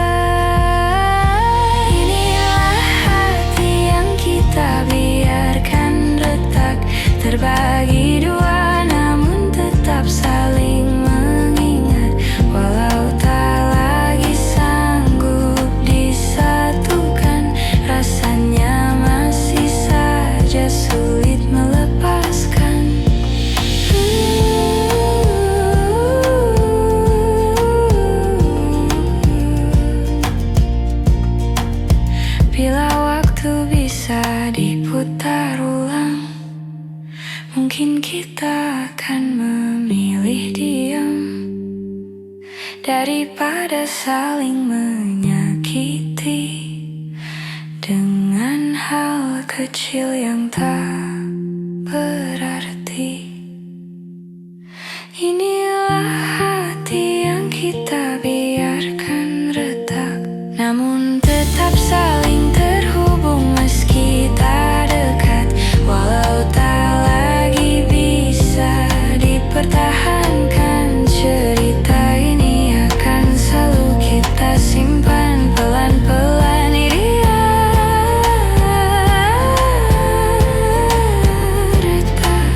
Inilah hati yang kita biarkan retak, terbagi dua namun tetap saling mengingat. Walau tak lagi sanggup disatukan, rasanya masih saja sulit melepaskan. Bila waktu bisa diputar ulang, mungkin kita akan memilih diam daripada saling menyakiti dengan hal kecil yang tak berarti. Inilah hati yang kita biarkan retak, namun tetap saling terhubung meski tak dekat. Walau tak lagi bisa dipertahankan, cerita ini akan selalu kita simpan pelan-pelan. Dia retak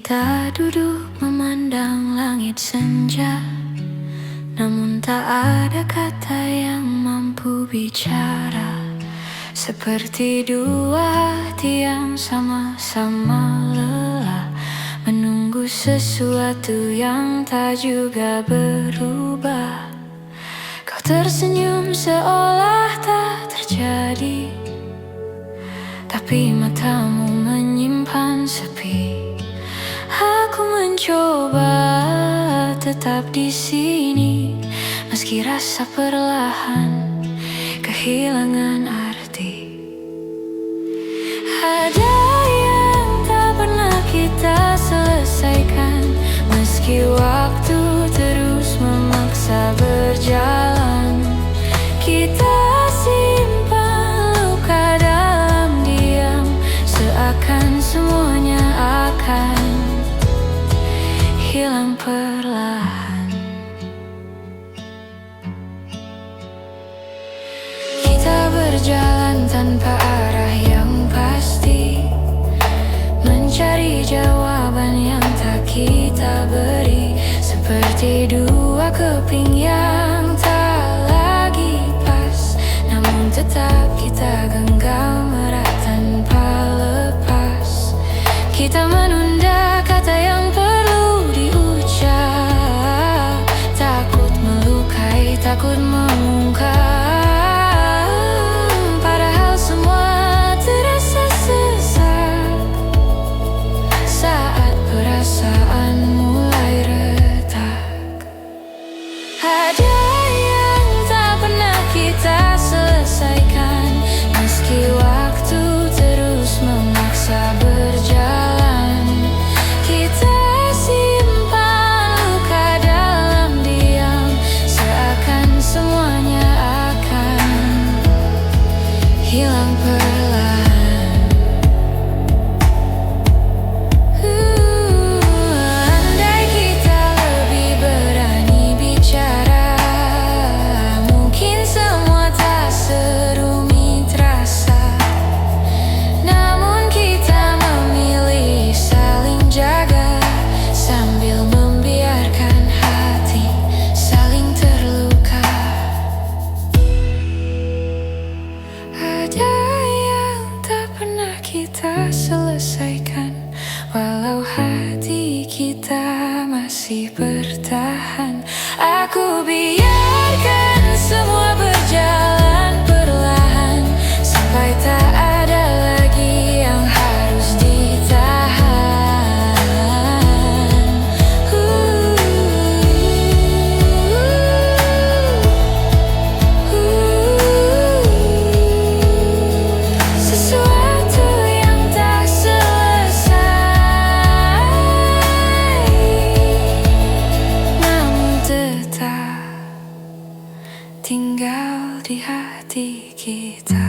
Kita duduk memandang langit senja, namun tak ada kata yang mampu bicara. Seperti dua hati yang sama-sama lelah, menunggu sesuatu yang tak juga berubah. Kau tersenyum seolah tak terjadi, tapi matamu menyimpan sepi. Aku mencoba tetap di sini, meski rasa perlahan kehilangan arti. Ada yang tak pernah kita selesaikan, meski waktu terus memaksa berjalan. Kita simpan luka dalam diam, seakan semuanya akan hilang perlahan. Kita berjalan tanpa arah yang pasti, mencari jawaban yang tak kita beri. Seperti dua keping yang tak lagi pas, namun tetap kita genggam erat tanpa lepas. Kita menunda kata yang perlu diucap, takut melukai, takut mengungkap. Padahal semua terasa sesak saat perasaan mulai retak. Ada yang tak pernah kita selesaikan, meski waktu terus memaksa berjalan. Kita simpan luka dalam diam, seakan semuanya akan hilang perlahan. Andai kita lebih berani bicara, mungkin semua tak serumit rasa. Namun kita memilih saling jaga, sambil membiarkan hati saling terluka. Ada yang tak pernah kita selesaikan, walau hati kita masih bertahan. Aku biarkan semua berjalan perlahan, sampai tak ada lagi yang harus ditahan. Sesuatu yang tak selesai, namun tetap tinggal di hati kita.